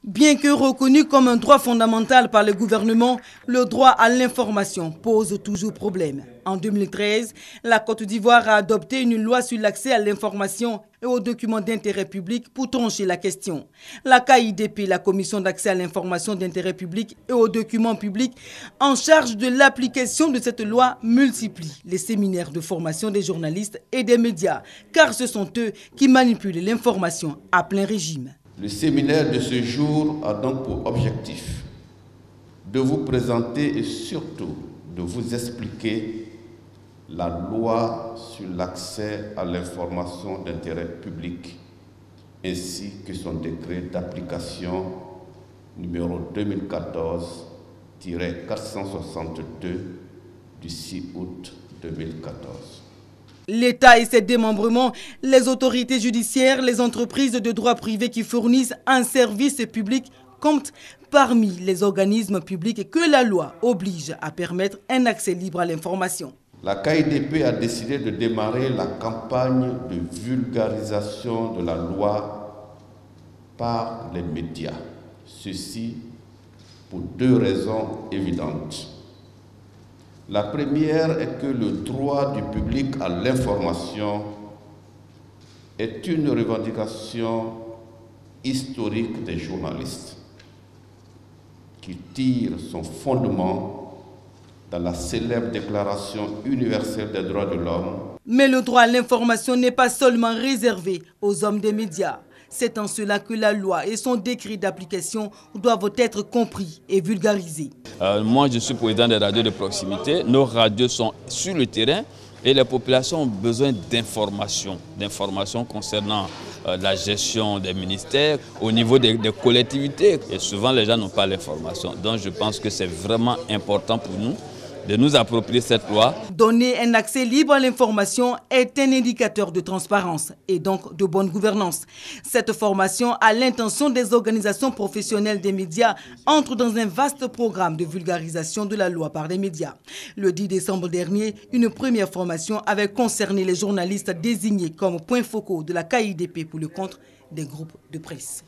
Bien que reconnu comme un droit fondamental par le gouvernement, le droit à l'information pose toujours problème. En 2013, la Côte d'Ivoire a adopté une loi sur l'accès à l'information et aux documents d'intérêt public pour trancher la question. La KIDP, la Commission d'accès à l'information d'intérêt public et aux documents publics, en charge de l'application de cette loi, multiplie les séminaires de formation des journalistes et des médias, car ce sont eux qui manipulent l'information à plein régime. Le séminaire de ce jour a donc pour objectif de vous présenter et surtout de vous expliquer la loi sur l'accès à l'information d'intérêt public ainsi que son décret d'application numéro 2014-462 du 6 août 2014. L'État et ses démembrements, les autorités judiciaires, les entreprises de droit privé qui fournissent un service public comptent parmi les organismes publics que la loi oblige à permettre un accès libre à l'information. La KIDP a décidé de démarrer la campagne de vulgarisation de la loi par les médias. Ceci pour deux raisons évidentes. La première est que le droit du public à l'information est une revendication historique des journalistes qui tire son fondement dans la célèbre Déclaration universelle des droits de l'homme. Mais le droit à l'information n'est pas seulement réservé aux hommes des médias. C'est en cela que la loi et son décret d'application doivent être compris et vulgarisés. Moi, je suis président des radios de proximité. Nos radios sont sur le terrain et les populations ont besoin d'informations concernant la gestion des ministères au niveau des collectivités. Et souvent, les gens n'ont pas l'information. Donc, je pense que c'est vraiment important pour nous de nous approprier cette loi. Donner un accès libre à l'information est un indicateur de transparence et donc de bonne gouvernance. Cette formation, à l'intention des organisations professionnelles des médias, entre dans un vaste programme de vulgarisation de la loi par les médias. Le 10 décembre dernier, une première formation avait concerné les journalistes désignés comme points focaux de la KIDP pour le compte des groupes de presse.